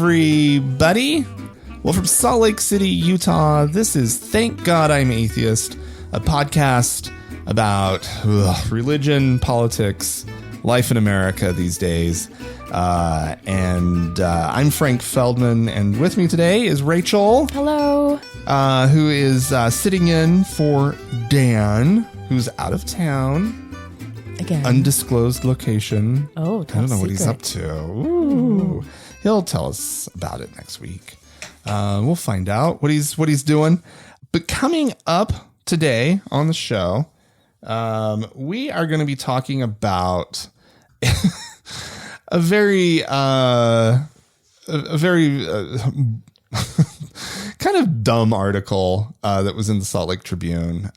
everybody. Well, from Salt Lake City, Utah, this is Thank God I'm Atheist, a podcast about religion, politics, life in America these days. I'm Frank Feldman, and with me today is Rachel. Hello. Who is sitting in for Dan, who's out of town. Again. Undisclosed location. Oh, I don't know what he's up to. Ooh. He'll tell us about it next week. We'll find out what he's doing. But coming up today on the show, we are going to be talking about a very kind of dumb article that was in the Salt Lake Tribune.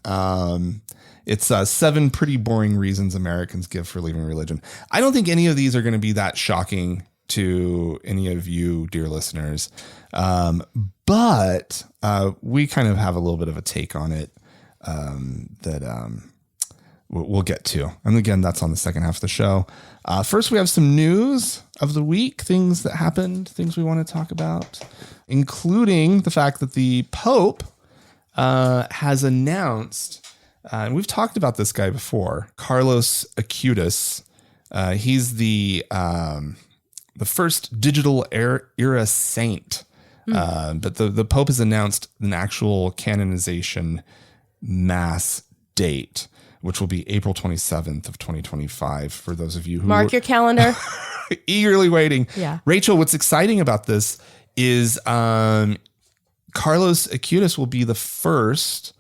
It's 7 pretty boring reasons Americans give for leaving religion. I don't think any of these are going to be that shocking to any of you, dear listeners. But we kind of have a little bit of a take on it that we'll get to. And again, that's on the second half of the show. First, we have some news of the week, things that happened, things we want to talk about, including the fact that the Pope has announced, and we've talked about this guy before, Carlos Acutis. He's the first digital era saint. But the Pope has announced an actual canonization mass date, which will be April 27th of 2025 for those of you who mark your calendar. Eagerly waiting. Yeah. Rachel, what's exciting about this is Carlos Acutis will be the first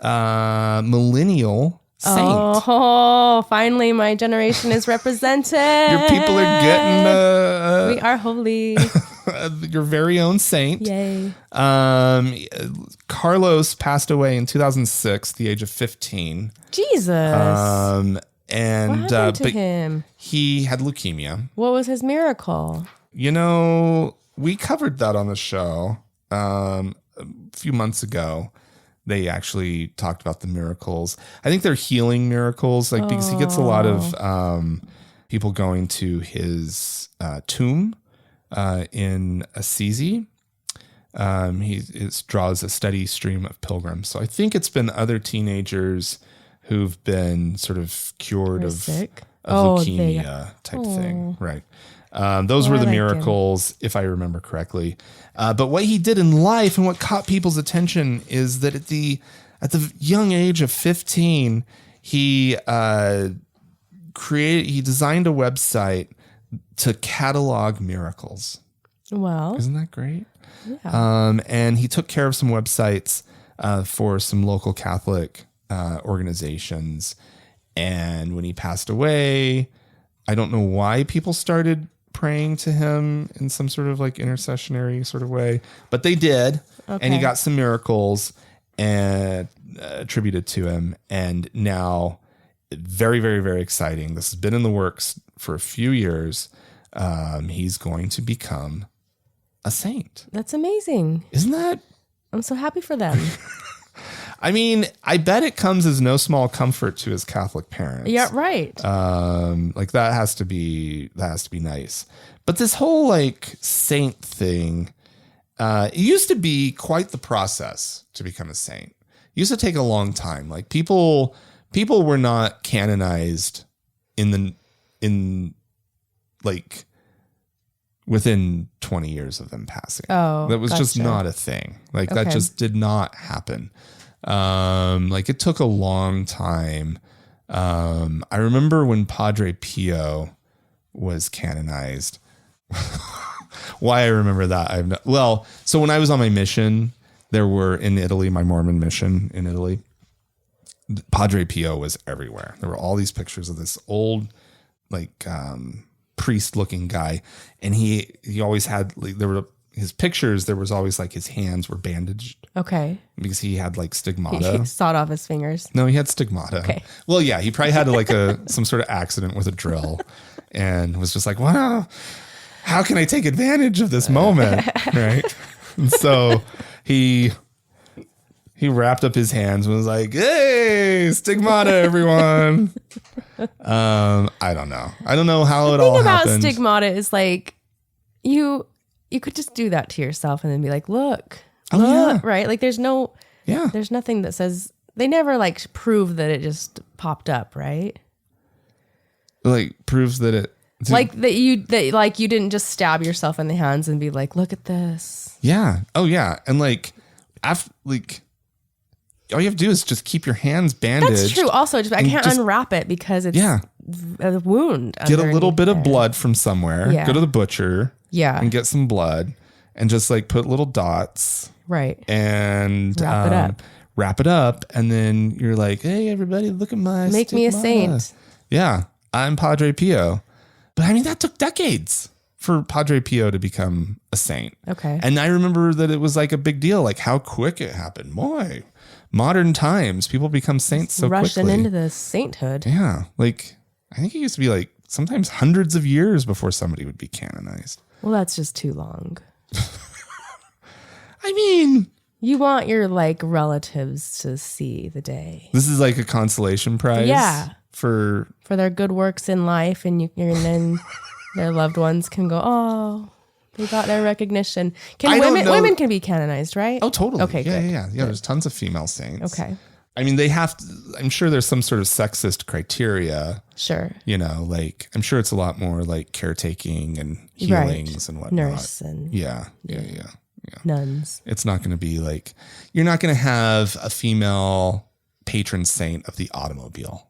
millennial saint. Oh, finally my generation is represented. Your people are getting we are holy. Your very own saint. Yay. Carlos passed away in 2006, the age of 15. Jesus. And what happened to him? He had leukemia. What was his miracle? You know, we covered that on the show a few months ago. They actually talked about the miracles. I think they're healing miracles, like because he gets a lot of people going to his tomb in Assisi. He draws a steady stream of pilgrims. So I think it's been other teenagers who've been sort of cured of leukemia type thing. Right. Those were the miracles, if I remember correctly. But what he did in life and what caught people's attention is that at the young age of 15, he designed a website to catalog miracles. Well, isn't that great? Yeah. And he took care of some websites for some local Catholic organizations. And when he passed away, I don't know why people started praying to him in some sort of like intercessionary sort of way, but they did. Okay. And he got some miracles and attributed to him. And now, very, very, very exciting. This has been in the works for a few years. He's going to become a saint. That's amazing. Isn't that? I'm so happy for them. I mean, I bet it comes as no small comfort to his Catholic parents. Yeah, right. Like that has to be nice. But this whole like saint thing, it used to be quite the process to become a saint. It used to take a long time. Like people were not canonized in like within 20 years of them passing. Oh, that was just not a thing. Like that just did not happen. Like it took a long time. I remember when Padre Pio was canonized. Why I remember that? So when I was on my mission, in Italy, my Mormon mission in Italy, Padre Pio was everywhere. There were all these pictures of this old, like, priest looking guy. And he always had, like, his pictures, there was always like his hands were bandaged. Okay. Because he had like stigmata. He sawed off his fingers. No, he had stigmata. Okay. Well, yeah, he probably had like some sort of accident with a drill and was just like, wow, how can I take advantage of this moment? Right. And so he wrapped up his hands and was like, hey, stigmata, everyone. I don't know. I don't know how it all happened. The thing about stigmata is like, you you could just do that to yourself and then be like, look, yeah. right? Like there's nothing that says, they never like prove that it just popped up, right? Like proves that it. Like that you didn't just stab yourself in the hands and be like, look at this. Yeah. Oh yeah. And like, after like, all you have to do is just keep your hands bandaged. That's true. Also, I can't unwrap it because it's a wound. Get a little bit of blood from somewhere. Yeah. Go to the butcher. Yeah. And get some blood and just like put little dots. Right. And wrap it up. Wrap it up. And then you're like, hey, everybody, look at my Make me a saint. Yeah. I'm Padre Pio. But I mean, that took decades for Padre Pio to become a saint. Okay. And I remember that it was like a big deal, like how quick it happened. Boy, modern times, people become saints so rushing quickly. into the sainthood. Yeah. Like, I think it used to be like sometimes hundreds of years before somebody would be canonized. Well, that's just too long. I mean, you want your like relatives to see the day. this is like a consolation prize. Yeah. For their good works in life, and then their loved ones can go, oh, they got their recognition. Women can be canonized, right? Oh, totally. Okay, good. Yeah. There's tons of female saints. Okay. I mean, they have to, I'm sure there's some sort of sexist criteria. Sure. You know, like I'm sure it's a lot more like caretaking and healings and whatnot. Nurse and yeah. nuns. It's not going to be like, you're not going to have a female patron saint of the automobile.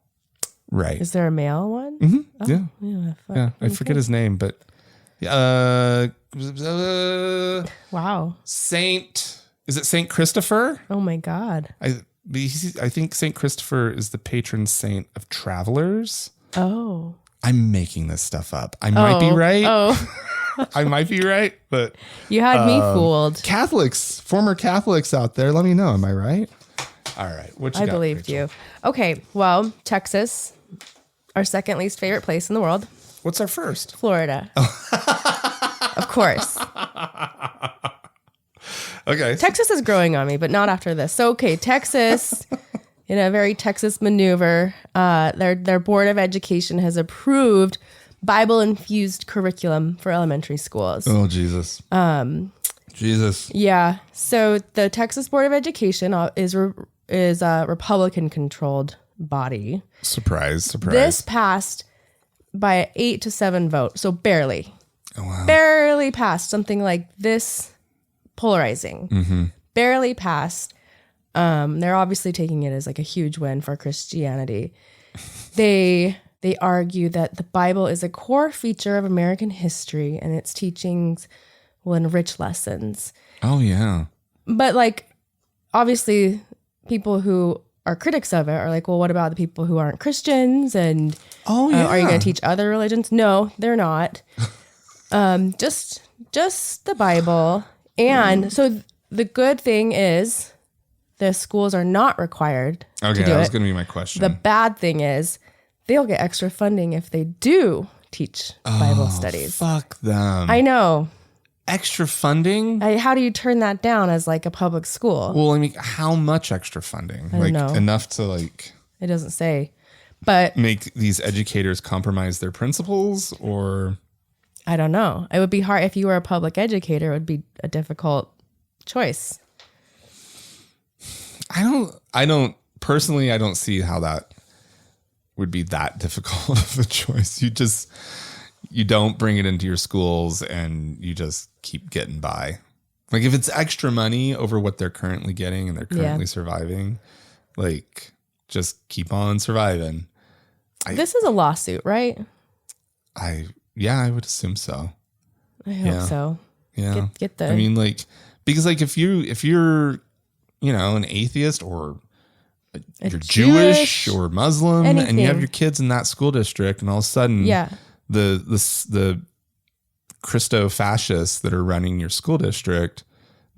Right. Is there a male one? Mm-hmm. Oh, yeah. I forget his name, but wow. Is it Saint Christopher? Oh my God. I think Saint Christopher is the patron saint of travelers. Oh. I'm making this stuff up. I might be right. Oh. I might be right, but you had me fooled. Catholics, former Catholics out there, let me know. Am I right? All right. What you I got, believed Rachel? you. Okay. Well, Texas, our second least favorite place in the world. What's our first? Florida. Of course. Okay. Texas is growing on me, but not after this. So, okay, Texas, in a very Texas maneuver, their Board of Education has approved Bible-infused curriculum for elementary schools. Oh, Jesus. Jesus. Yeah. So the Texas Board of Education is a Republican-controlled body. Surprise. This passed by 8-7 vote, so barely. Oh, wow. Barely passed. Something like this polarizing. Mm-hmm. Barely passed. They're obviously taking it as like a huge win for Christianity. They argue that the Bible is a core feature of American history and its teachings will enrich lessons. Oh, yeah. But like, obviously, people who are critics of it are like, well, what about the people who aren't Christians? And are you going to teach other religions? No, they're not. Just the Bible. And so the good thing is the schools are not required to do that was it. going to be my question. The bad thing is they'll get extra funding if they do teach Bible studies. Fuck them. I know. Extra funding? How do you turn that down as like a public school? Well, I mean, how much extra funding? I don't know. Enough to like It doesn't say. But make these educators compromise their principles, or I don't know. It would be hard if you were a public educator. It would be a difficult choice. I don't personally, I don't see how that would be that difficult of a choice. You don't bring it into your schools and you just keep getting by. Like if it's extra money over what they're currently getting and they're currently surviving, like just keep on surviving. This is a lawsuit, right? I would assume so. I hope so. Yeah. Get the. I mean, like, because like if you're, an atheist or you're Jewish or Muslim and you have your kids in that school district and all of a sudden the Christo fascists that are running your school district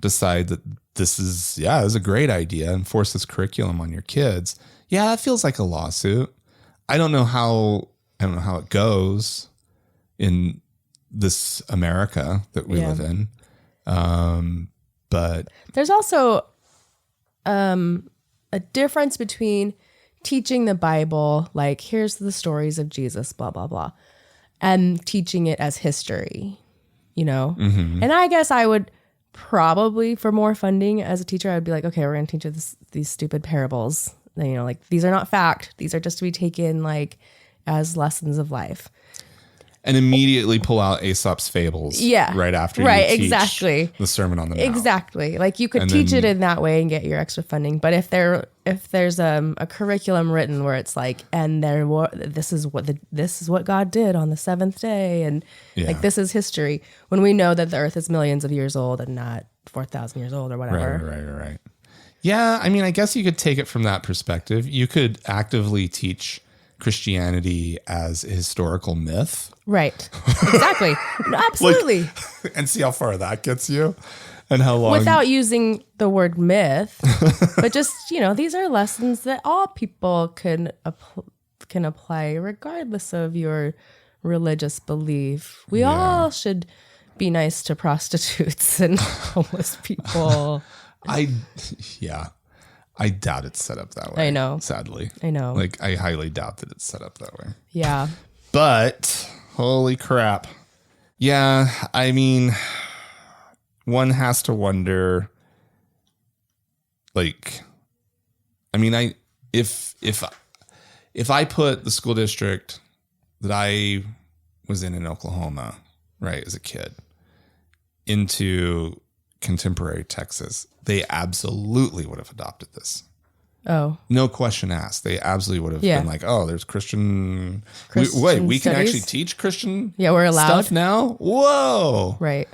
decide that this is a great idea and force this curriculum on your kids. Yeah, that feels like a lawsuit. I don't know how it goes in this America that we live in. But there's also a difference between teaching the Bible, like here's the stories of Jesus, blah, blah, blah, and teaching it as history. you know? And I guess I would probably, for more funding as a teacher, I would be like, okay, we're going to teach you these stupid parables. You know, like these are not fact. These are just to be taken like as lessons of life. And immediately pull out Aesop's fables. Yeah. Right after you teach exactly. the Sermon on the Mount. Exactly. Like you could teach it in that way and get your extra funding. But if there's a curriculum written where it's like, and this is what God did on the seventh day, and like this is history, when we know that the earth is millions of years old and not 4,000 years old or whatever. Right. Yeah, I mean, I guess you could take it from that perspective. You could actively teach Christianity as a historical myth. Right. Exactly. No, absolutely. And see how far that gets you and how long. Without using the word myth, but just, you know, these are lessons that all people can apply regardless of your religious belief. We all should be nice to prostitutes and homeless people. I doubt it's set up that way. I know. Sadly. I know. Like, I highly doubt that it's set up that way. Yeah. But, holy crap. Yeah, I mean, one has to wonder, like, I mean, if I put the school district that I was in Oklahoma, right, as a kid, into contemporary Texas, they absolutely would have adopted this. Oh. No question asked. They absolutely would have been like, oh, there's Christian we studies? can actually teach Christian we're allowed stuff now? Whoa. Right.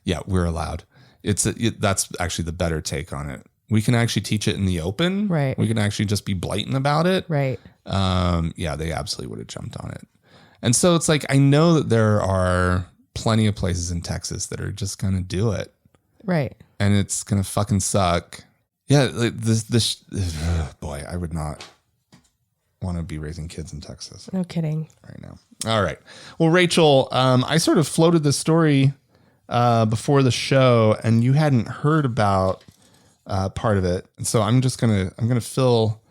Yeah, we're allowed. That's actually the better take on it. We can actually teach it in the open. Right. We can actually just be blatant about it. Right. They absolutely would have jumped on it. And so it's like, I know that there are plenty of places in Texas that are just going to do it. Right. And it's going to fucking suck. Yeah, like boy, I would not want to be raising kids in Texas. No kidding. Right now. All right. Well, Rachel, I sort of floated this story before the show, and you hadn't heard about part of it, and so I'm gonna fill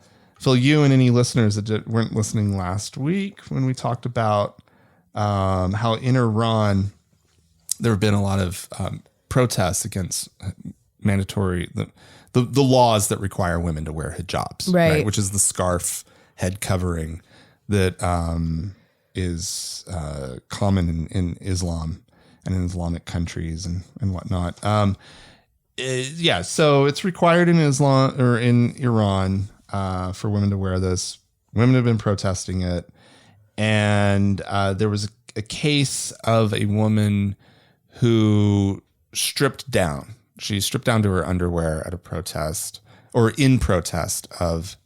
you and any listeners that weren't listening last week when we talked about how in Iran there have been a lot of protests against mandatory the laws that require women to wear hijabs, right? Which is the scarf head covering that is common in Islam and in Islamic countries and whatnot. So it's required in Islam or in Iran for women to wear this. Women have been protesting it, and there was a case of a woman who stripped down. She stripped down to her underwear at a protest, or in protest of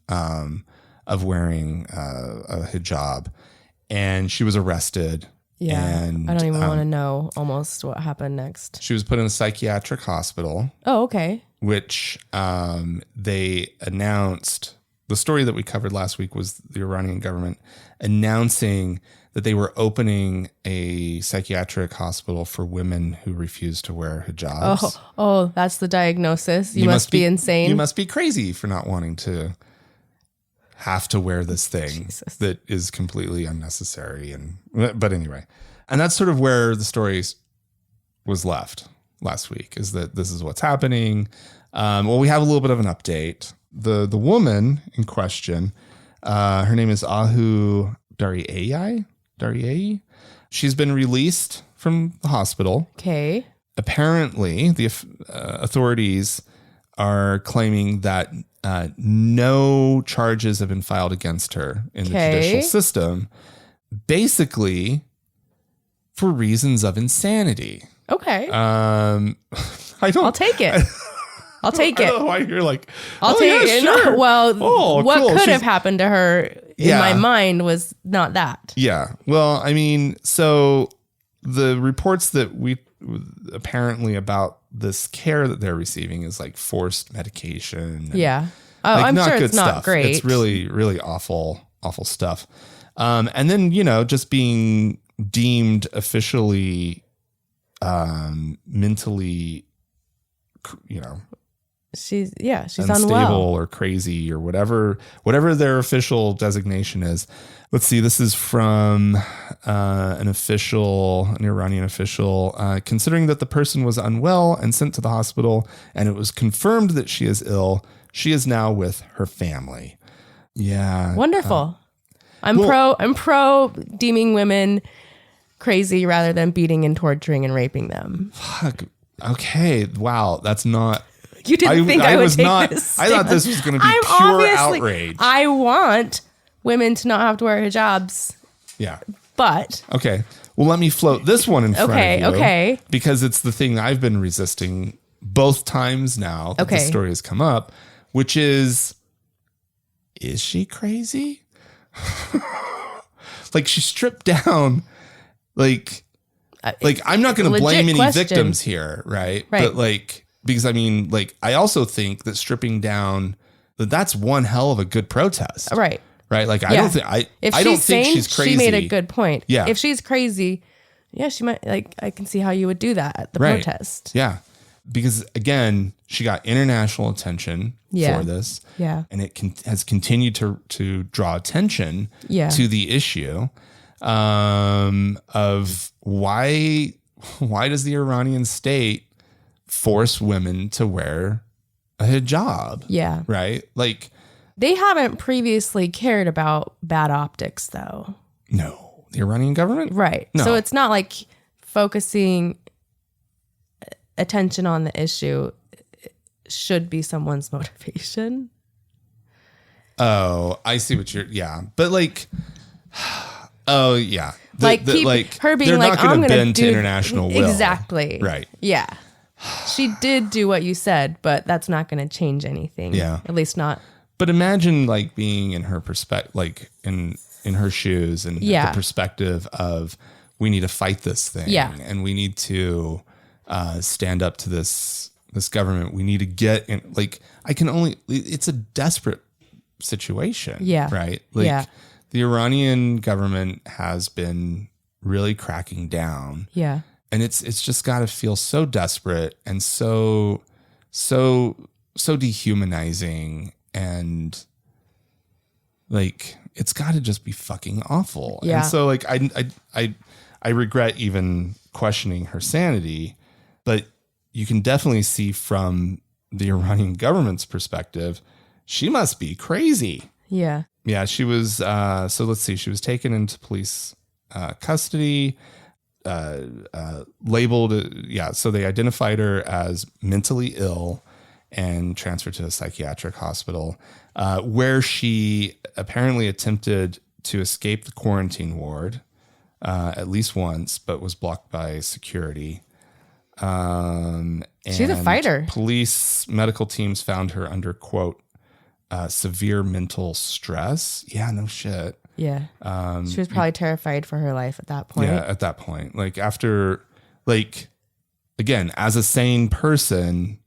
wearing a hijab, and she was arrested. Yeah, and I don't even want to know almost what happened next. She was put in a psychiatric hospital. Oh, okay. Which they announced. The story that we covered last week was the Iranian government announcing that they were opening a psychiatric hospital for women who refuse to wear hijabs. Oh, that's the diagnosis. You must be insane. You must be crazy for not wanting to have to wear this thing that is completely unnecessary. But anyway, and that's sort of where the story was left last week, is that this is what's happening. Well, we have a little bit of an update. The woman in question, her name is Ahu Dariai. She's been released from the hospital. Okay. Apparently, the authorities are claiming that no charges have been filed against her in the judicial system, basically for reasons of insanity. Okay. I'll take it. I'll take it. I don't know why you're like, I'll take it. Sure. Well, what cool. could have happened to her in my mind was not that. Yeah. Well, I mean, so the reports that we apparently about this care that they're receiving is like forced medication. Yeah. I'm sure it's not great. It's really, really awful stuff. And then, just being deemed officially mentally, she's unstable unwell or crazy or whatever their official designation is. Let's see. This is from an Iranian official. Considering that the person was unwell and sent to the hospital, and it was confirmed that she is ill, she is now with her family. Yeah, wonderful. I'm pro deeming women crazy rather than beating and torturing and raping them. Fuck. Okay. Wow. That's not. You didn't think I would take not. This I thought this was going to be pure outrage. I want women to not have to wear hijabs. Yeah. But. Okay. Well, let me float this one in front of you. Okay. Because it's the thing I've been resisting both times now that the story has come up, which is she crazy? Like, she stripped down, like I'm not going to blame any victims here, right? Right. But like, because I mean, like, I also think that stripping down, that's one hell of a good protest. Right. Right. Like, I don't think she's crazy. She made a good point. Yeah. If she's crazy, yeah, she might, like, I can see how you would do that at the protest. Yeah. Because again, she got international attention for this. Yeah. And it has continued to draw attention to the issue of why does the Iranian state force women to wear a hijab? Yeah. Right? Like, they haven't previously cared about bad optics, though. No. The Iranian government? Right. No. So it's not like focusing attention on the issue should be someone's motivation. Oh, I see what yeah. But like, oh yeah. Her being they're like, not going I'm to going bend to international will. Exactly. Right. Yeah. She did do what you said, but that's not going to change anything. Yeah. At least not. But imagine like being in her perspective, like in her shoes and the perspective of, we need to fight this thing. Yeah. And we need to stand up to this government. We need to get in, like, it's a desperate situation. Yeah. Right. Like, the Iranian government has been really cracking down. Yeah. And it's just got to feel so desperate and so dehumanizing, and like, it's got to just be fucking awful. Yeah. And so like, I regret even questioning her sanity, but you can definitely see from the Iranian government's perspective, she must be crazy. Yeah. Yeah, she was, so let's see, she was taken into police custody, labeled, so they identified her as mentally ill and transferred to a psychiatric hospital, where she apparently attempted to escape the quarantine ward at least once, but was blocked by security. She's a fighter. Police medical teams found her under, quote, severe mental stress. Yeah, no shit. Yeah. She was probably terrified for her life at that point. Yeah, at that point. Like, after, like, again, as a sane person,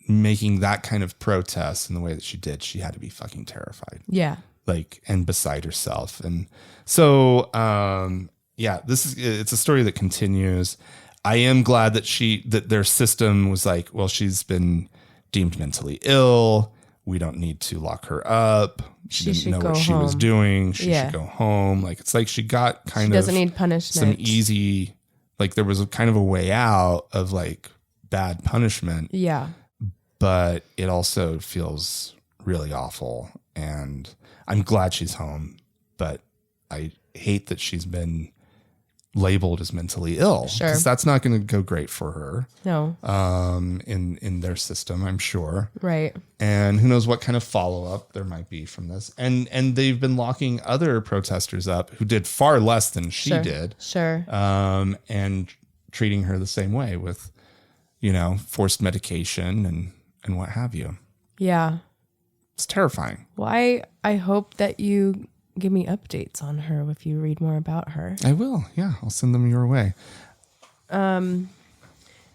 making that kind of protest in the way that she did, she had to be fucking terrified. Yeah. Like, and beside herself. And so, it's a story that continues. I am glad that their system was like, well, she's been deemed mentally ill. We don't need to lock her up. She didn't know what she was doing. She should go home. Like, it's like she got she doesn't need punishment. Some easy, like, there was a kind of a way out of like bad punishment. Yeah. But it also feels really awful. And I'm glad she's home, but I hate that she's been labeled as mentally ill. Sure. Because that's not going to go great for her. No. In their system, I'm sure. Right. And who knows what kind of follow-up there might be from this. And they've been locking other protesters up who did far less than she did. Sure. And treating her the same way with, forced medication and what have you. Yeah. It's terrifying. Well, I hope that you give me updates on her if you read more about her. I will. Yeah, I'll send them your way. All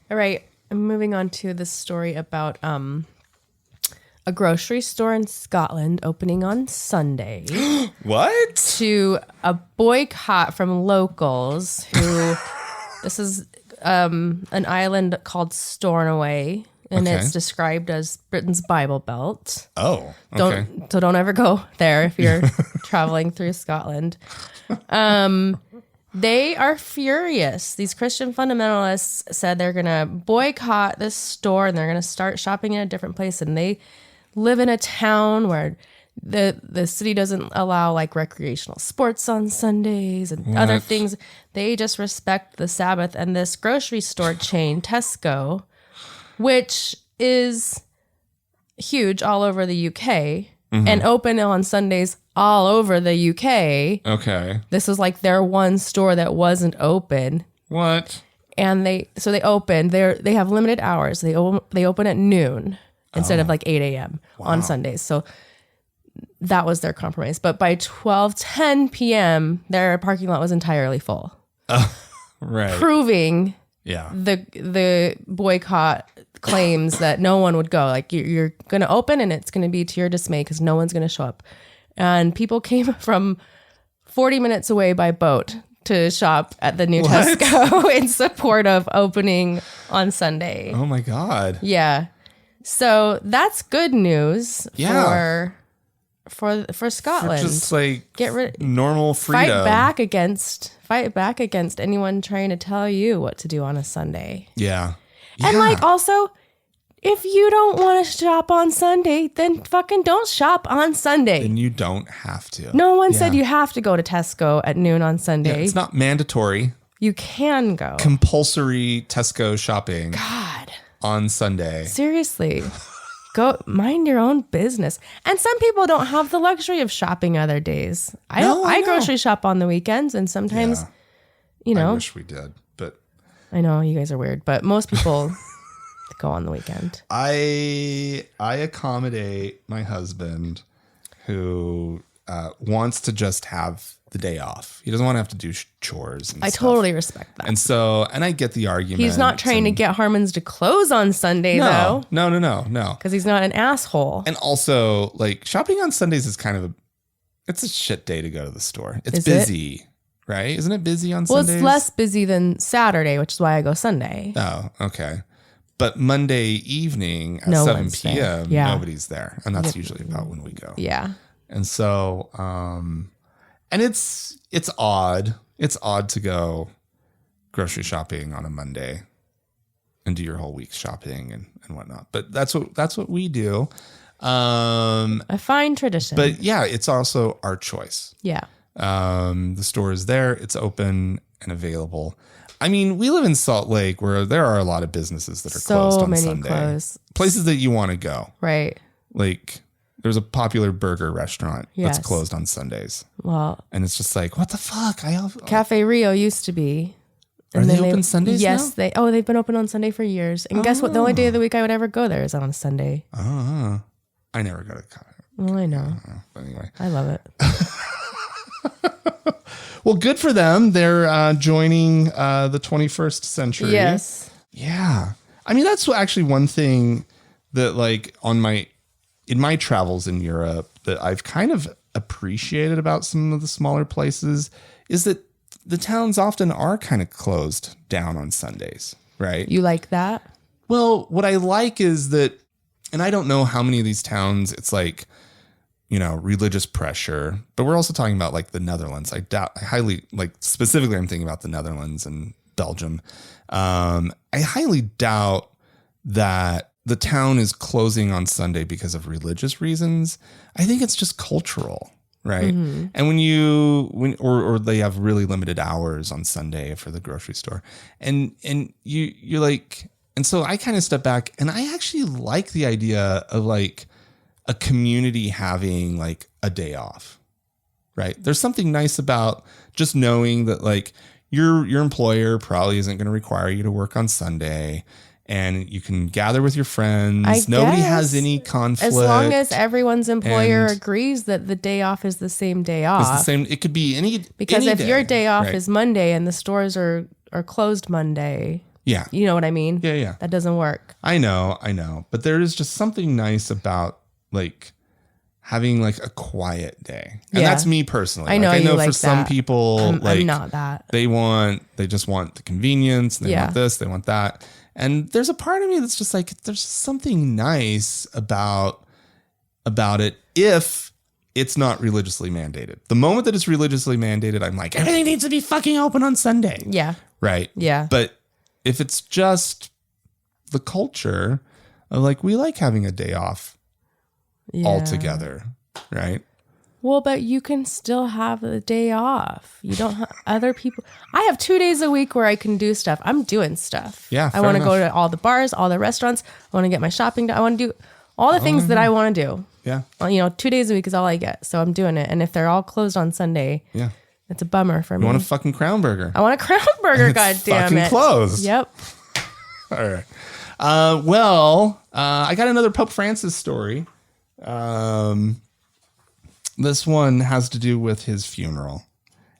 right. I'm moving on to this story about a grocery store in Scotland opening on Sunday. What? To a boycott from locals who this is an island called Stornoway and Okay. it's described as Britain's Bible Belt. Oh, okay. Don't ever go there if you're traveling through Scotland. They are furious. These Christian fundamentalists said they're going to boycott this store and they're going to start shopping in a different place. And they live in a town where the city doesn't allow like recreational sports on Sundays and other things. They just respect the Sabbath. And this grocery store chain, Tesco, which is huge all over the UK and open on Sundays all over the UK. Okay. This was like their one store that wasn't open. What? And they opened. They have limited hours. They open at noon instead of like 8 a.m. on Sundays. So that was their compromise. But by 10 p.m., their parking lot was entirely full. Right. Proving Yeah. the boycott claims that no one would go. Like you're going to open and it's going to be to your dismay because no one's going to show up. And people came from 40 minutes away by boat to shop at the new Tesco in support of opening on Sunday. Oh my God. Yeah. So that's good news Yeah. for Scotland. Just like Get rid normal freedom. Fight back against anyone trying to tell you what to do on a Sunday. Yeah. And like also, if you don't want to shop on Sunday, then fucking don't shop on Sunday. And you don't have to. No one said you have to go to Tesco at noon on Sunday. It's not mandatory. You can go. Compulsory Tesco shopping God. on Sunday. Seriously. Go mind your own business. And some people don't have the luxury of shopping other days. I grocery shop on the weekends and sometimes, I wish we did, but I know you guys are weird, but most people go on the weekend. I accommodate my husband who wants to just have the day off. He doesn't want to have to do chores and I stuff. totally respect that. And I get the argument. He's not trying to get Harmons to close on Sunday though. No. Because he's not an asshole. And also, like, shopping on Sundays is kind of it's a shit day to go to the store. It's Is busy, right? Isn't it busy on Well, Sundays? it's less busy than Saturday, which is why I go Sunday. Oh, okay. But Monday evening at No 7 one's there. p.m., Yeah. nobody's there. And that's usually about when we go. Yeah. And so, and it's odd. It's odd to go grocery shopping on a Monday and do your whole week's shopping and whatnot. But that's what we do. A fine tradition. But yeah, it's also our choice. yeah. The store is there. It's open and available. I mean, we live in Salt Lake where there are a lot of businesses that are closed on Sunday. Closed. Places that you want to go. Right. Like there's a popular burger restaurant Yes. that's closed on Sundays. Well, And it's just like, what the fuck? Cafe Rio used to be. Are And they then open Sundays Yes, now? they've been open on Sunday for years. And guess what? The only day of the week I would ever go there is on a Sunday. Oh, I never go to Well, I know. But anyway. I love it. Well, good for them. They're joining the 21st century. Yes. Yeah. I mean, that's actually one thing that like in my travels in Europe that I've kind of appreciated about some of the smaller places is that the towns often are kind of closed down on Sundays, right? You like that? Well, what I like is that, and I don't know how many of these towns it's like, religious pressure, but we're also talking about like the Netherlands. I highly, like specifically I'm thinking about the Netherlands and Belgium. I highly doubt that the town is closing on Sunday because of religious reasons. I think it's just cultural, right? Mm-hmm. And or they have really limited hours on Sunday for the grocery store, and you're like, and so I kind of step back, and I actually like the idea of like a community having like a day off, right? There's something nice about just knowing that like your employer probably isn't going to require you to work on Sunday. And you can gather with your friends. Nobody has any conflict. As long as everyone's employer agrees that the day off is the same day off. It's the same. It could be any. Because if your day off right? is Monday and the stores are closed Monday, yeah, you know what I mean? Yeah. That doesn't work. I know. But there is just something nice about like having like a quiet day. And that's me personally. I know, I know you like for some that. people, I'm not that. They just want the convenience. They want this, they want that. And there's a part of me that's just like, there's something nice about it if it's not religiously mandated. The moment that it's religiously mandated, I'm like, everything needs to be fucking open on Sunday. Yeah. Right. Yeah. But if it's just the culture of like, we like having a day off altogether. Right. Well, but you can still have a day off. You don't have other people. I have 2 days a week where I can do stuff. I'm doing stuff. Yeah. I want to go to all the bars, all the restaurants. I want to get my shopping done. I want to do all the things that I want to do. Yeah. 2 days a week is all I get. So I'm doing it. And if they're all closed on Sunday, it's a bummer for me. You want a fucking Crown Burger. I want a Crown Burger, God damn it. Closed. Yep. All right. I got another Pope Francis story. This one has to do with his funeral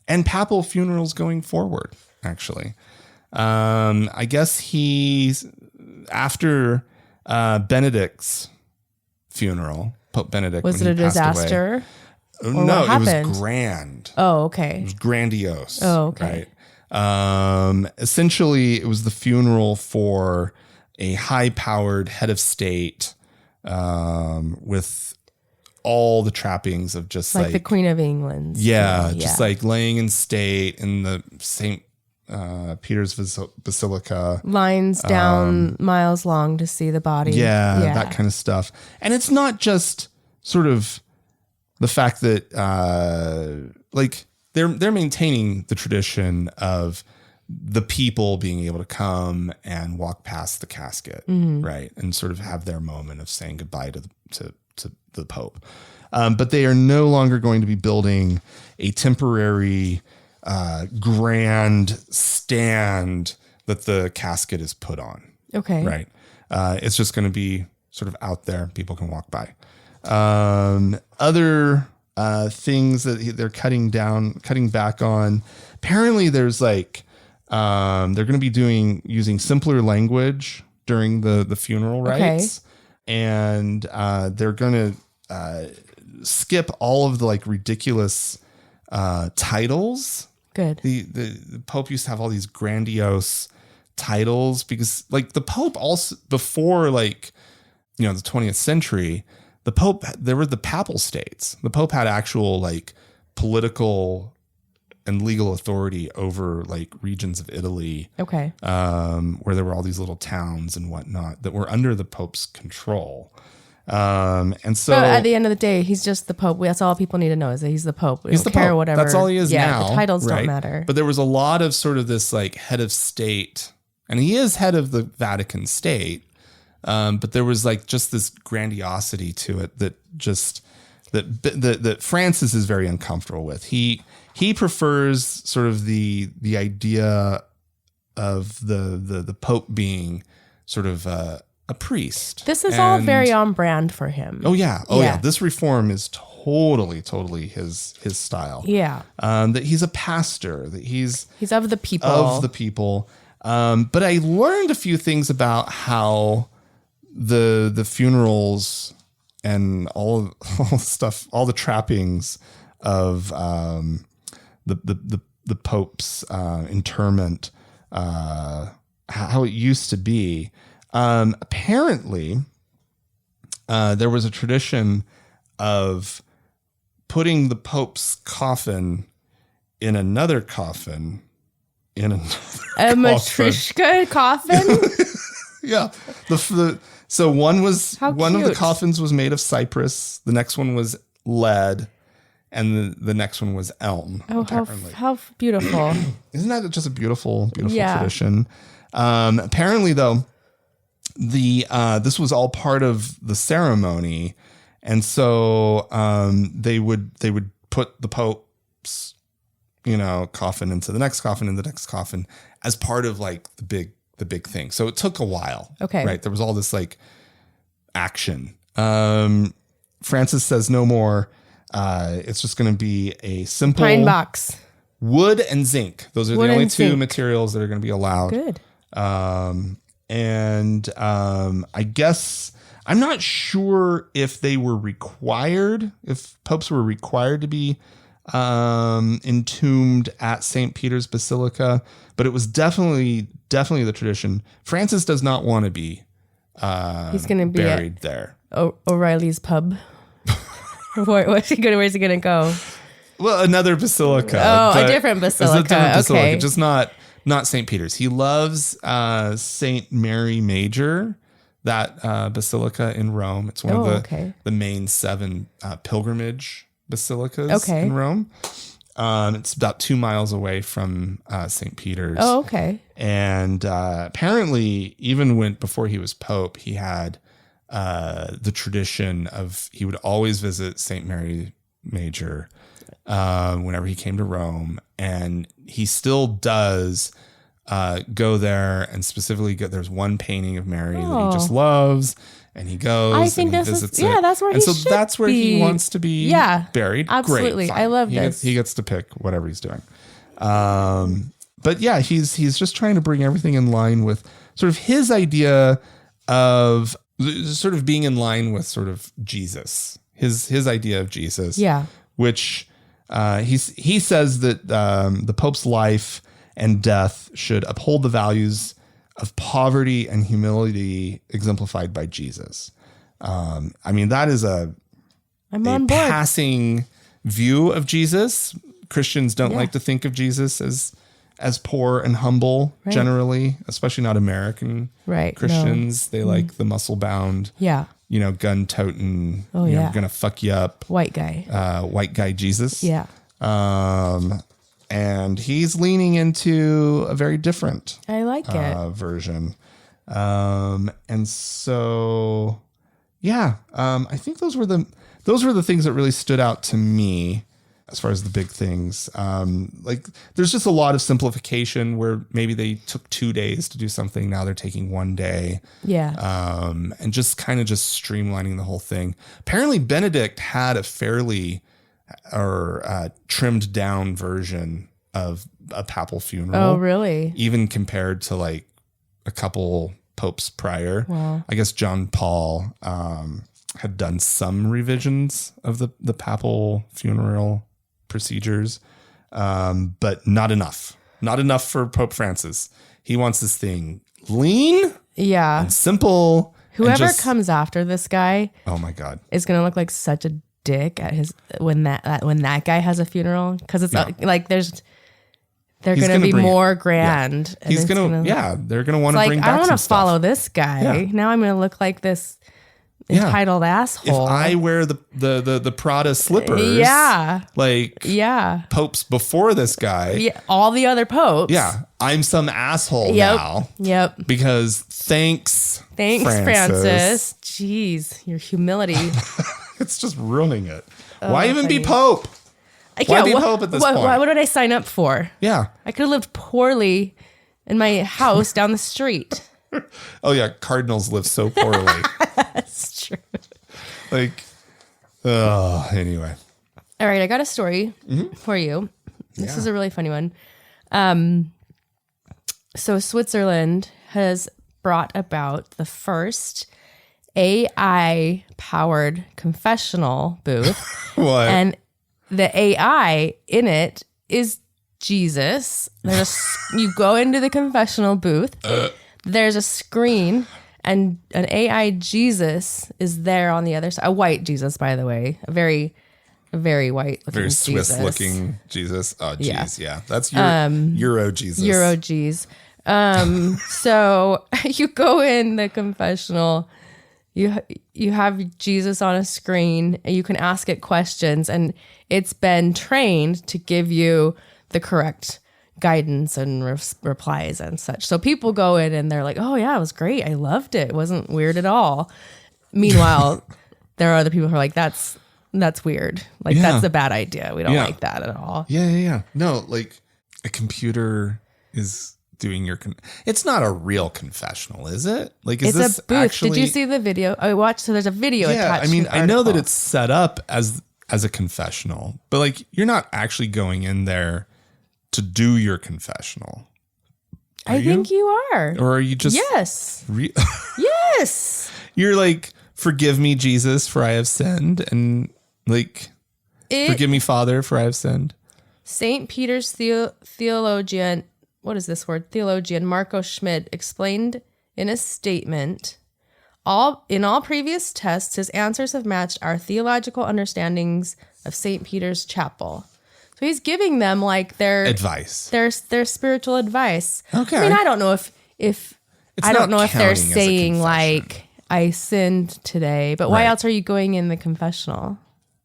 and papal funerals going forward, actually. I guess he's after Benedict's funeral, Pope Benedict. Was it a disaster? No, it was grand. Oh, okay. It was grandiose. Oh, okay. Right. Essentially, it was the funeral for a high-powered head of state with all the trappings of just like the Queen of England. Just like laying in state in the St. Peter's Basilica. Lines down miles long to see the body. Yeah, that kind of stuff. And it's not just sort of the fact that they're maintaining the tradition of the people being able to come and walk past the casket, right, and sort of have their moment of saying goodbye to the Pope. But they are no longer going to be building a temporary grand stand that the casket is put on. Okay. Right. It's just going to be sort of out there. People can walk by. Other things that they're cutting back on. Apparently there's like, they're going to be using simpler language during the funeral rites. And they're going to skip all of the like ridiculous titles. Good. The Pope used to have all these grandiose titles because like the Pope also before like, the 20th century, there were the papal states. The Pope had actual like political and legal authority over like regions of Italy. Okay. Where there were all these little towns and whatnot that were under the Pope's control. And so at the end of the day, he's just the Pope. That's all people need to know is that he's the Pope. We don't care whatever. That's all he is now. The titles don't matter. But there was a lot of sort of this like head of state, and he is head of the Vatican state. But there was like just this grandiosity to it that Francis is very uncomfortable with. He prefers sort of the idea of the Pope being sort of a priest. This is all very on brand for him. Oh yeah. This reform is totally his style. Yeah. That he's a pastor. That he's of the people. But I learned a few things about how the funerals and all the stuff, all the trappings of the Pope's interment, how it used to be. Apparently, there was a tradition of putting the Pope's coffin in another coffin in another matryoshka coffin. Yeah. So one of the coffins was made of cypress. The next one was lead, and the next one was elm. Oh, how beautiful! Isn't that just a beautiful tradition? Apparently, though, this was all part of the ceremony, and so they would put the Pope's coffin into the next coffin and the next coffin as part of like the big thing. So it took a while. Okay. Right. There was all this like action. Francis says no more. It's just going to be a simple pine box, wood and zinc. Those are the only two materials that are going to be allowed. Good. I guess I'm not sure if they were required, if popes were required to be entombed at St. Peter's Basilica, but it was definitely the tradition. Francis does not want to be he's going to be buried there. O'Reilly's pub. Where's he going to go? Well, another basilica. A different basilica. Okay. Just not St. Peter's. He loves St. Mary Major, that basilica in Rome. It's one of the main 7 pilgrimage basilicas in Rome. It's about 2 miles away from St. Peter's. Oh, okay. And apparently, even before he was Pope, he had the tradition of he would always visit St. Mary Major whenever he came to Rome, and he still does go there, and specifically there's one painting of Mary that he just loves, and he goes. I think this visits it. That's where that's where he wants to be buried. Absolutely, great, I love this. He gets to pick whatever he's doing. But yeah, he's just trying to bring everything in line with sort of his idea of sort of being in line with sort of Jesus, his idea of Jesus. Yeah, which he says that the Pope's life and death should uphold the values of poverty and humility exemplified by Jesus. I mean, that is a passing view of Jesus. Christians don't like to think of Jesus as poor and humble generally, especially not American Christians. No. They like the muscle bound, gun toting, gonna fuck you up. White guy Jesus. Yeah. And he's leaning into a very different version. And so, I think those were the things that really stood out to me as far as the big things. Like there's just a lot of simplification where maybe they took 2 days to do something. Now they're taking 1 day. Yeah. And just kind of just streamlining the whole thing. Apparently Benedict had a fairly trimmed down version of a papal funeral. Oh, really? Even compared to like a couple popes prior. Wow. I guess John Paul had done some revisions of the papal funeral procedures, but not enough. Not enough for Pope Francis. He wants this thing lean, and simple. Whoever comes after this guy, oh my God, is going to look like such a dick at his when that guy has a funeral, because it's like they're going to be more grand. Yeah. He's going to they're going to want to bring back. I don't want to follow this guy. Yeah. Now I'm going to look like this entitled asshole. If I wear the Prada slippers, popes before this guy, all the other popes, I'm some asshole now. Yep. Because thanks Francis. Jeez, your humility. It's just ruining it. Why even be Pope? Why be Pope at this point? What did I sign up for? Yeah. I could have lived poorly in my house down the street. Oh, yeah. Cardinals live so poorly. That's true. Anyway. All right. I got a story for you. This is a really funny one. So Switzerland has brought about the first AI-powered confessional booth. What? And the AI in it is Jesus. You go into the confessional booth. There's a screen, and an AI Jesus is there on the other side. A white Jesus, by the way. A very white looking very Jesus. Swiss looking Jesus. Oh, geez. Yeah. That's Euro Jesus. Euro Jesus. So you go in the confessional, you have Jesus on a screen, and you can ask it questions, and it's been trained to give you the correct guidance and replies and such. So people go in and they're like, oh yeah, it was great. I loved it. It wasn't weird at all. Meanwhile, there are other people who are like, that's weird. Like that's a bad idea. We don't like that at all. Yeah. No, like a computer is doing it's not a real confessional, is it? Like, is this a booth? Actually, did you see the video? I watched. So there's a video attached. I mean, to the I know that article. it's set up as a confessional, but like you're not actually going in there to do your confessional. I think you are. Or are you just yes? Yes. You're like, forgive me, Jesus, for I have sinned, and like Forgive me, Father, for I have sinned. St. Peter's theologian, what is this word? Theologian Marco Schmid explained in a statement, in all previous tests, his answers have matched our theological understandings of St. Peter's Chapel. So he's giving them like their advice, their spiritual advice. Okay. I mean, I don't know if It's I don't not know if they're counting as a saying confession. like I sinned today, but why Right. else are you going in the confessional?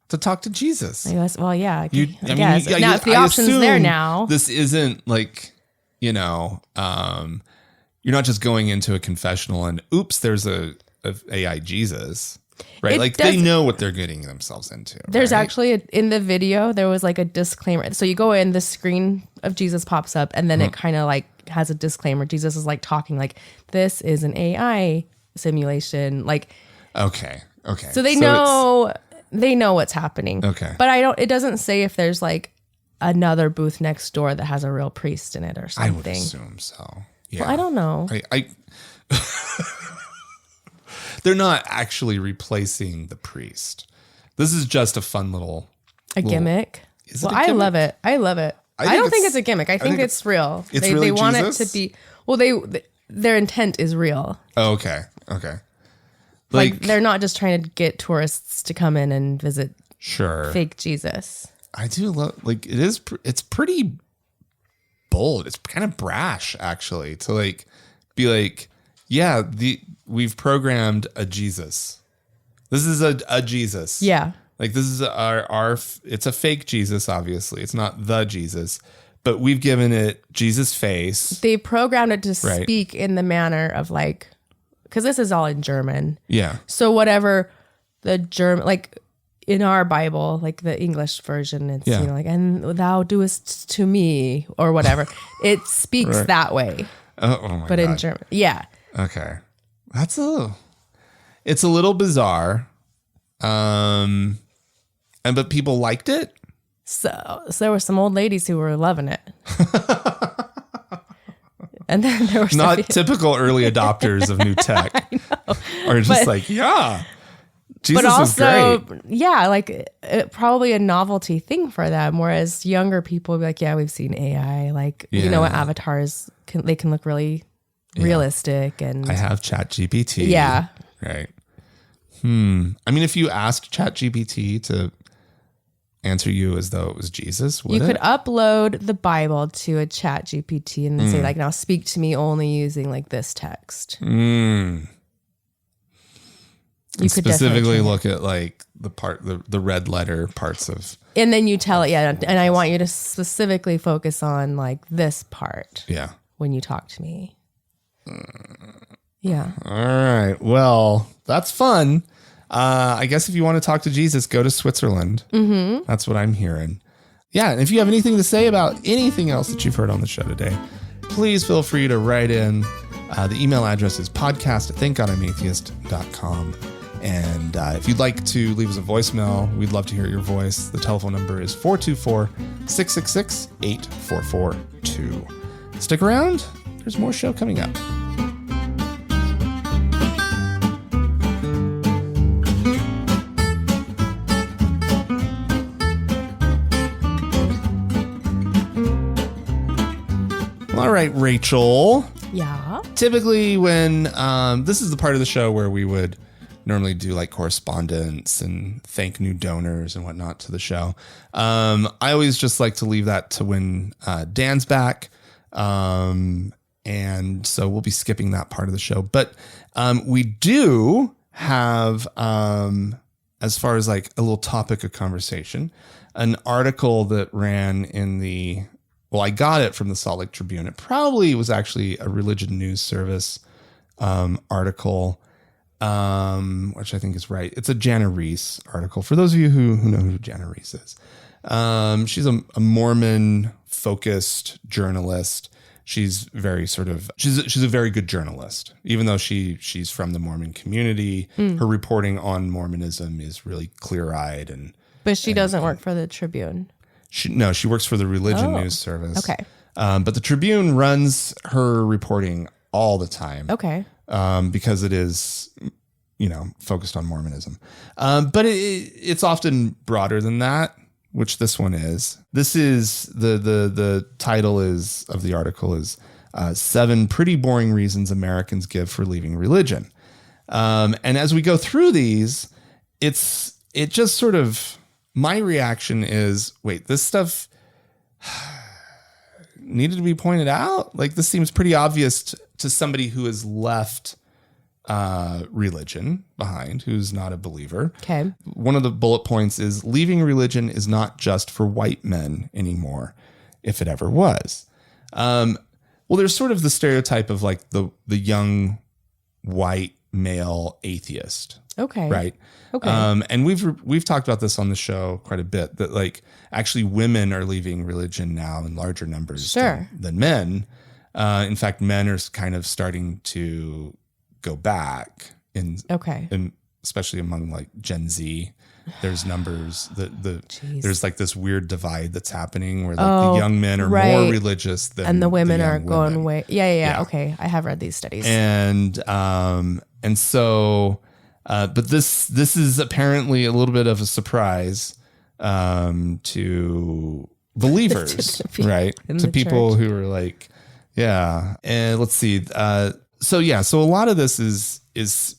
to talk to Jesus. I guess, well, yeah, I I guess. mean, Now, if the I option's there assume now. this isn't like, you're not just going into a confessional and oops, there's a AI Jesus, right? It Like does- they know what they're getting themselves into. There's right? actually in the video, there was like a disclaimer. So you go in, the screen of Jesus pops up, and then it kind of like has a disclaimer. Jesus is like talking like, this is an AI simulation. Like, Okay. so they know what's happening. Okay. But it doesn't say if there's like another booth next door that has a real priest in it or I would something. assume so. Yeah. Well, I don't know. I they're not actually replacing the priest. This is just a fun little Gimmick. Is it Well, a I gimmick? love it. I love it. I I, think don't think it's- it's a gimmick. I think think it's real. it's they really want Jesus? it to be. Well, their intent is real. Oh, okay. Okay. Like they're not just trying to get tourists to come in and visit sure. fake Jesus. I do love it's pretty bold. It's kind of brash actually to like be like, yeah, we've programmed a Jesus. This is a Jesus. Yeah. Like this is our it's a fake Jesus, obviously. It's not the Jesus, but we've given it Jesus face. They programmed it to Right. speak in the manner of like, because this is all in German. Yeah. So whatever the German, like in our Bible, like the English version, it's, Yeah. like, and thou doest to me or whatever. It speaks Right. that way, Oh my but God. in German. Yeah. Okay. It's a little bizarre. But people liked it. So there were some old ladies who were loving it. And then there were some Not typical early adopters of new tech. Or just like, yeah. Jesus but also, is great. yeah, like probably a novelty thing for them. Whereas younger people would be like, yeah, we've seen AI. Like, you know what, avatars can look really realistic. And I have ChatGPT. yeah, Right. I mean, if you asked ChatGPT to answer you as though it was Jesus, would you it? could upload the Bible to a Chat GPT and then say like, now speak to me only using like this text. Mm. You could Specifically definitely look at like the red letter parts of. and then you tell it, yeah, and I want you to specifically focus on like this part Yeah. when you talk to me. Yeah. All right. Well, that's fun. I guess if you want to talk to Jesus, go to Switzerland. Mm-hmm. That's what I'm hearing. Yeah. And if you have anything to say about anything else that you've heard on the show today, please feel free to write in. The email address is podcast@thankgodimatheist.com. And if you'd like to leave us a voicemail, we'd love to hear your voice. The telephone number is 424-666-8442. Stick around. There's more show coming up. All right, Rachel. Yeah. Typically when this is the part of the show where we would normally do like correspondence and thank new donors and whatnot to the show. I always just like to leave that to when Dan's back. And so we'll be skipping that part of the show. But we do have, as far as like a little topic of conversation, an article that ran in I got it from the Salt Lake Tribune. It probably was actually a religion news service article, which I think is right. It's a Jana Reese article. For those of you who know who Jana Reese is, she's a Mormon-focused journalist. She's very she's a very good journalist, even though she's from the Mormon community. Her reporting on Mormonism is really clear-eyed But she doesn't work for the Tribune. She works for the religion news service. Okay. But the Tribune runs her reporting all the time. Okay. Because it is, focused on Mormonism. But it's often broader than that. which this one is. This is the title is of the article is 7 Pretty Boring Reasons Americans Give for Leaving Religion. And as we go through these, it just sort of, my reaction is, wait, this stuff needed to be pointed out? Like, this seems pretty obvious to somebody who has left religion behind, who's not a believer. Okay. One of the bullet points is leaving religion is not just for white men anymore, if it ever was. Well, there's sort of the stereotype of like the young white male atheist. Okay. Right. Okay. And we've talked about this on the show quite a bit, that like actually women are leaving religion now in larger numbers than men. In fact, men are kind of starting to go back especially among like Gen Z. There's numbers there's like this weird divide that's happening where like the young men are more religious than the women are going women. way. Yeah. Okay. I have read these studies. And so, but this is apparently a little bit of a surprise, to believers, right? To people who are like, yeah. And let's see. So a lot of this is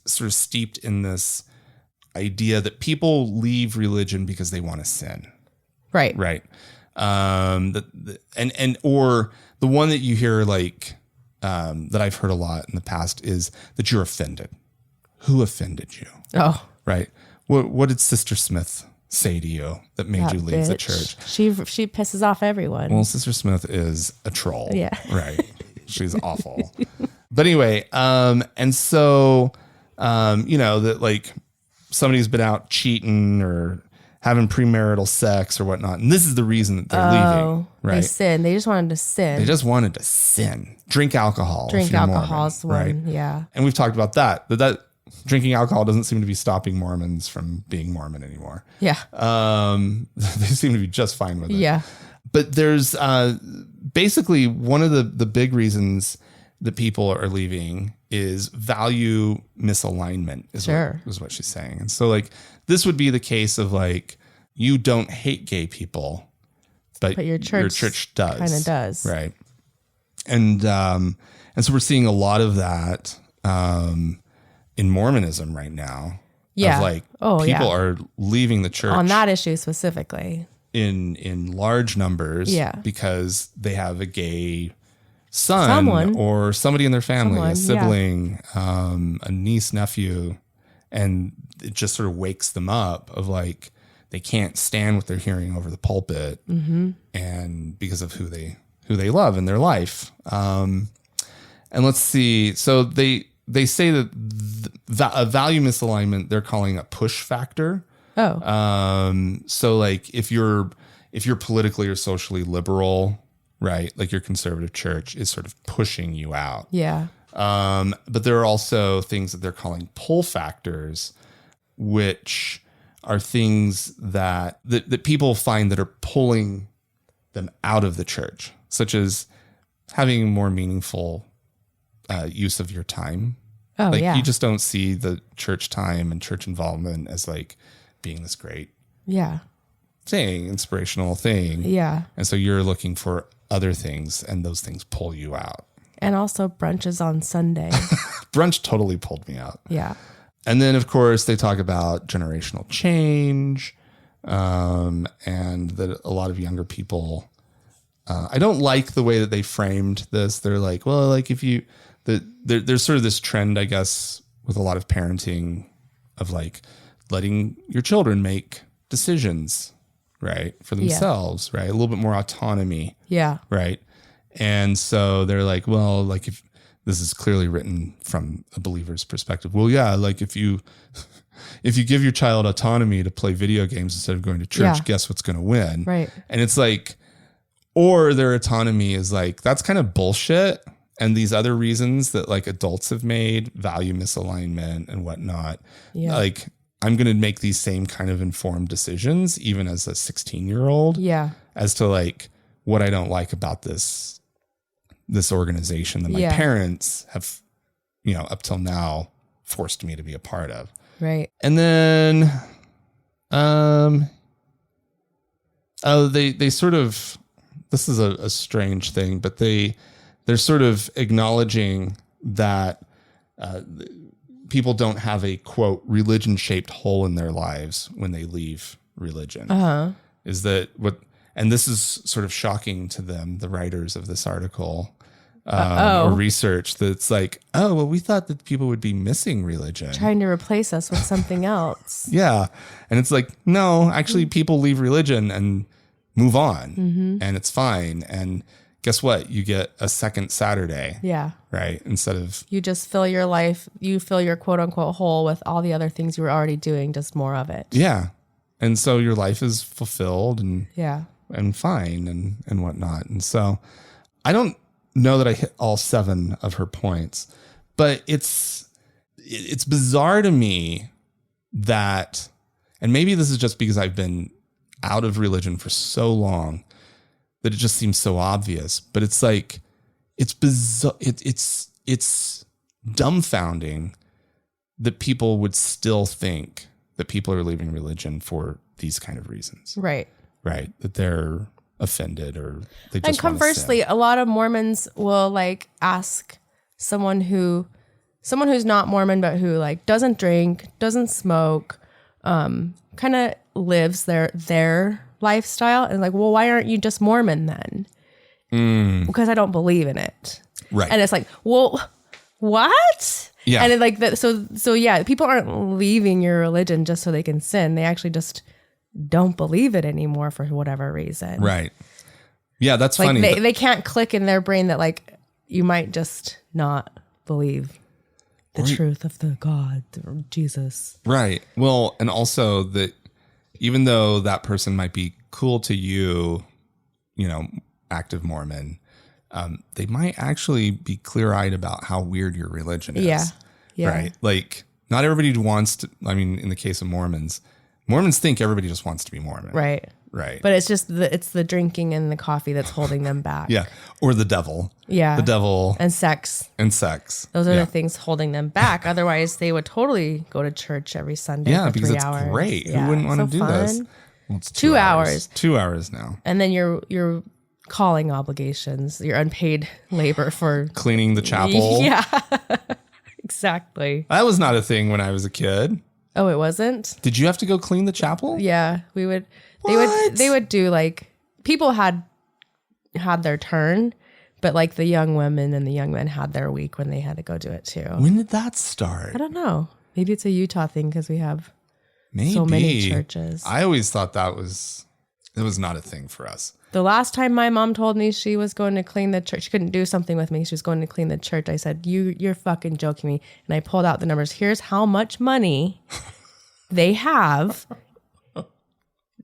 sort of steeped in this idea that people leave religion because they want to sin. Right. Right. Or the one that you hear like, that I've heard a lot in the past is that you're offended. Who offended you? Oh, right. What did Sister Smith say to you that made you leave the church? She pisses off everyone. Well, Sister Smith is a troll. Yeah. Right. She's awful. But anyway, and so, that like somebody's been out cheating or having premarital sex or whatnot. And this is the reason that they're leaving, right? They sin. They just wanted to sin. They just wanted to sin. Drink alcohol. Drink alcohol is one, right? Yeah. And we've talked about that drinking alcohol doesn't seem to be stopping Mormons from being Mormon anymore. Yeah. They seem to be just fine with it. Yeah. But there's basically one of the big reasons that people are leaving is value misalignment is what she's saying. And so like this would be the case of like, you don't hate gay people, but your church does. Kind of does. Right. And so we're seeing a lot of that in Mormonism right now. Yeah. Of like people are leaving the church on that issue specifically in large numbers. Yeah. Because they have a gay son or somebody in their family, a sibling, a niece, nephew, and it just sort of wakes them up of like they can't stand what they're hearing over the pulpit, and because of who they love in their life. And let's see, so they say that a value misalignment they're calling a push factor. So like if you're politically or socially liberal, right, like your conservative church is sort of pushing you out. Yeah. But there are also things that they're calling pull factors, which are things that people find that are pulling them out of the church, such as having more meaningful use of your time. You just don't see the church time and church involvement as like being this great thing, inspirational thing. Yeah. And so you're looking for other things, and those things pull you out. And also brunches on Sunday. Brunch totally pulled me out. Yeah. And then, of course, they talk about generational change, and that a lot of younger people, I don't like the way that they framed this. They're like, well, like there's sort of this trend, I guess, with a lot of parenting of like letting your children make decisions, right, for themselves, right? A little bit more autonomy. Yeah. Right. And so they're like, well, like if this is clearly written from a believer's perspective, well, yeah, like if you give your child autonomy to play video games instead of going to church, guess what's going to win? Right. And it's like, or their autonomy is like, that's kind of bullshit. And these other reasons that like adults have made, value misalignment and whatnot, like I'm going to make these same kind of informed decisions, even as a 16-year-old, as to like what I don't like about this organization that my parents have, up till now forced me to be a part of. Right. And then, Oh, they sort of, this is a strange thing, but they're sort of acknowledging that people don't have a, quote, religion-shaped hole in their lives when they leave religion. Uh-huh. Is that what, and this is sort of shocking to them, the writers of this article or research, that's like, oh, well, we thought that people would be missing religion. Trying to replace us with something else. Yeah. And it's like, no, actually people leave religion and move on and it's fine. And guess what? You get a second Saturday. Yeah. Right. Instead of. You just fill your life, you fill your quote unquote hole with all the other things you were already doing, just more of it. Yeah. And so your life is fulfilled and fine and whatnot. And so I don't know that I hit all 7 of her points, but it's bizarre to me that, and maybe this is just because I've been out of religion for so long that it just seems so obvious, but it's like, it's bizarre. It's dumbfounding that people would still think that people are leaving religion for these kind of reasons. Right. Right. That they're offended or they just. And conversely, a lot of Mormons will like ask someone who's not Mormon, but who like doesn't drink, doesn't smoke, kind of lives their lifestyle, and like, well, why aren't you just Mormon then? Because I don't believe in it. Right. And it's like, well, what? Yeah. And it like that. So yeah, people aren't leaving your religion just so they can sin. They actually just don't believe it anymore for whatever reason. Right. Yeah, that's like funny. They can't click in their brain that like you might just not believe the truth of the God or Jesus. Right. Well, and also that even though that person might be cool to you, you know, active Mormon, they might actually be clear-eyed about how weird your religion is. Yeah. Yeah. Right. Like not everybody wants to, I mean, in the case of Mormons think everybody just wants to be Mormon. Right. Right. But it's just it's the drinking and the coffee that's holding them back. Yeah. Or the devil. Yeah. The devil. And sex. Those are the things holding them back. Otherwise, they would totally go to church every Sunday for 3 hours. It's great. Yeah. Who wouldn't want to do fun. this? Well, it's 2 hours. 2 hours now. And then your calling obligations, your unpaid labor for cleaning the chapel. Yeah. Exactly. That was not a thing when I was a kid. Oh, it wasn't? Did you have to go clean the chapel? Yeah, we would. What? They would do like, people had their turn, but like the young women and the young men had their week when they had to go do it too. When did that start? I don't know. Maybe it's a Utah thing because we have so many churches. I always thought it was not a thing for us. The last time my mom told me she was going to clean the church, she couldn't do something with me. She was going to clean the church. I said, you're fucking joking me. And I pulled out the numbers. Here's how much money they have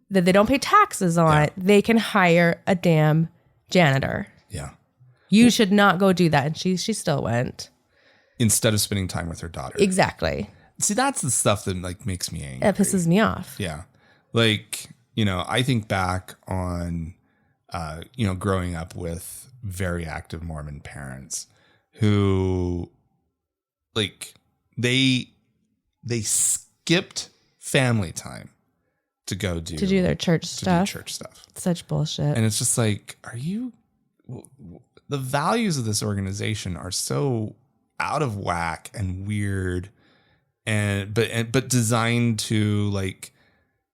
that they don't pay taxes on. Yeah. They can hire a damn janitor. Yeah. You should not go do that. And she still went. Instead of spending time with her daughter. Exactly. See, that's the stuff that like makes me angry. That pisses me off. Yeah. Like, you know, I think back on, growing up with very active Mormon parents who like they skipped family time to go do their church stuff. Such bullshit. And it's just like, the values of this organization are so out of whack and weird but designed to like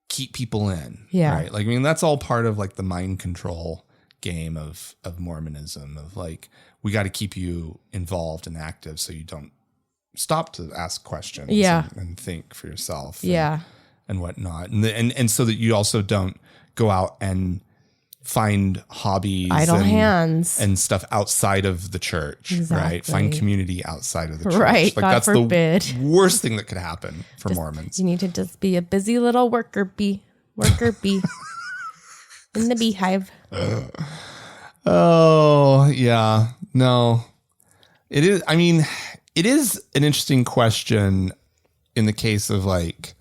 keep people in. Yeah. Right. Like, I mean, that's all part of like the mind control game of Mormonism, of like, we got to keep you involved and active so you don't stop to ask questions and think for yourself. And whatnot. And so that you also don't go out and find hobbies, idle hands and stuff outside of the church, right? Find community outside of the church. Right. Like God that's forbid. The worst thing that could happen for Mormons. You need to just be a busy little worker bee in the beehive. Oh, yeah. No, it is. I mean, it is an interesting question in the case of like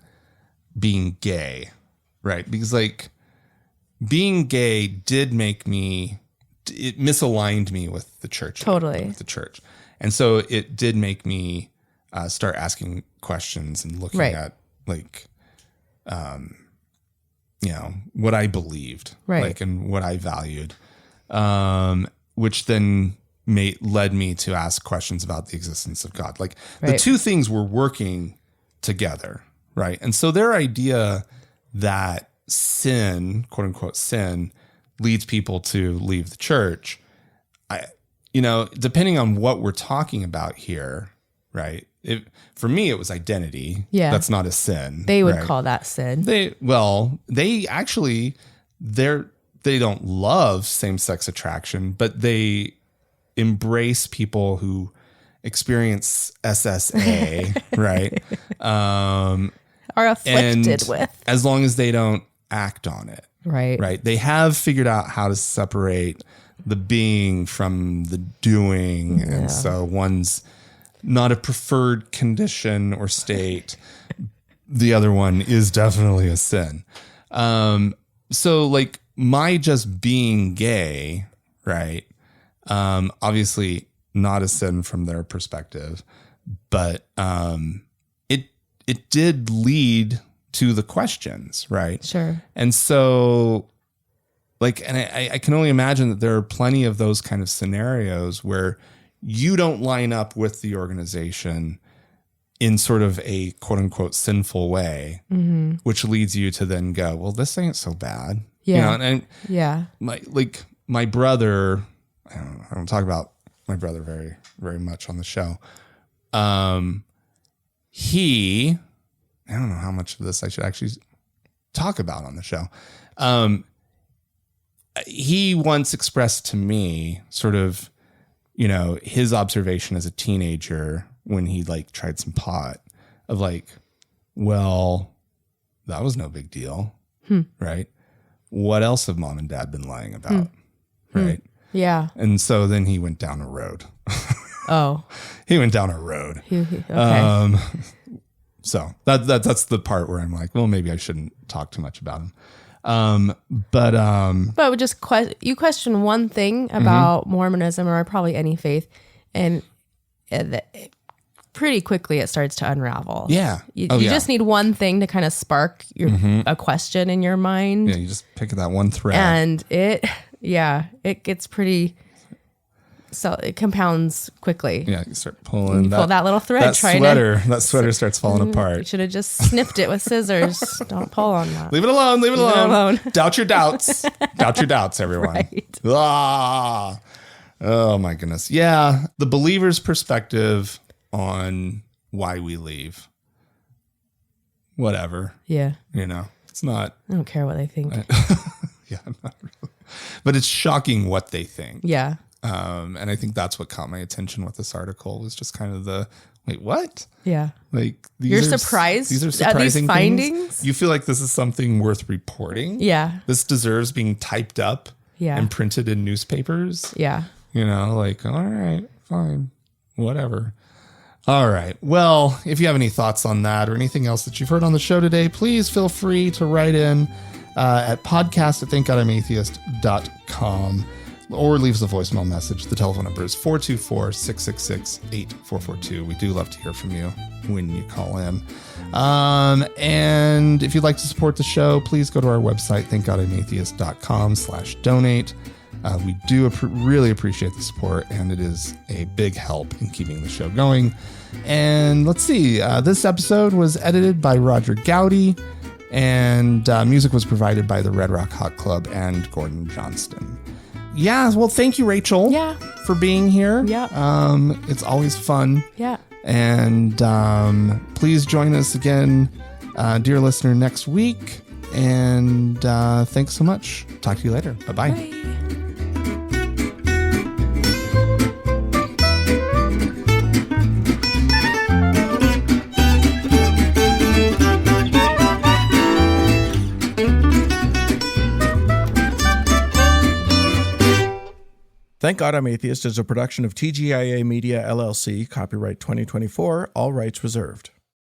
being gay, right? Because like being gay did make me, it misaligned me with the church. Totally. With the church. And so it did make me start asking questions and looking at like, what I believed, right, and what I valued, which then led me to ask questions about the existence of God. Like the two things were working together, right? And so their idea that sin, quote unquote sin, leads people to leave the church, depending on what we're talking about here, right? For me, it was identity. Yeah. That's not a sin. They would call that sin. They actually, they don't love same-sex attraction, but they embrace people who experience SSA, right? Are afflicted with. As long as they don't act on it. Right. Right. They have figured out how to separate the being from the doing. Yeah. And so one's not a preferred condition or state. The other one is definitely a sin. So like my just being gay, right? Obviously not a sin from their perspective, but it did lead to the questions, right? Sure. And so and I can only imagine that there are plenty of those kind of scenarios where you don't line up with the organization in sort of a quote unquote sinful way, which leads you to then go, well, this ain't so bad. Yeah. My brother, I don't talk about my brother very, very much on the show. I don't know how much of this I should actually talk about on the show. He once expressed to me sort of, his observation as a teenager when he tried some pot of well, that was no big deal. Right. What else have mom and dad been lying about? Right. Yeah. And so then he went down a road. Oh, he went down a road. Okay. So that's the part where I'm like, well, maybe I shouldn't talk too much about him. But just you question one thing about Mormonism or probably any faith, and pretty quickly it starts to unravel. Yeah. You just need one thing to kind of spark a question in your mind. Yeah. You just pick that one thread, and it gets pretty. So it compounds quickly. Yeah, you start pulling that little thread. That sweater starts falling apart. You should have just snipped it with scissors. Don't pull on that. Leave it alone. Leave it alone. Doubt your doubts. Doubt your doubts, everyone. Right. Ah. Oh my goodness. Yeah, the believer's perspective on why we leave. Whatever. Yeah. It's not. I don't care what they think. Yeah, not really. But it's shocking what they think. Yeah. And I think that's what caught my attention with this article was just kind of wait, what? Yeah. You're surprised these are surprising at these findings? Things. You feel like this is something worth reporting. Yeah. This deserves being typed up and printed in newspapers. Yeah. All right, fine, whatever. All right. Well, if you have any thoughts on that or anything else that you've heard on the show today, please feel free to write in at podcast@thankgodimatheist.com. Or leaves a voicemail message. The telephone number is 424-666-8442. We do love to hear from you when you call in. And if you'd like to support the show, please go to our website, thankgodimatheist.com/donate. We do really appreciate the support, and it is a big help in keeping the show going. And let's see, this episode was edited by Roger Gowdy, and music was provided by the Red Rock Hot Club and Gordon Johnston. Yeah, well, thank you, Rachel, for being here. Yeah. It's always fun. Yeah. And please join us again, dear listener, next week. And thanks so much. Talk to you later. Bye-bye. Bye. Thank God I'm Atheist is a production of TGIA Media, LLC, copyright 2024, all rights reserved.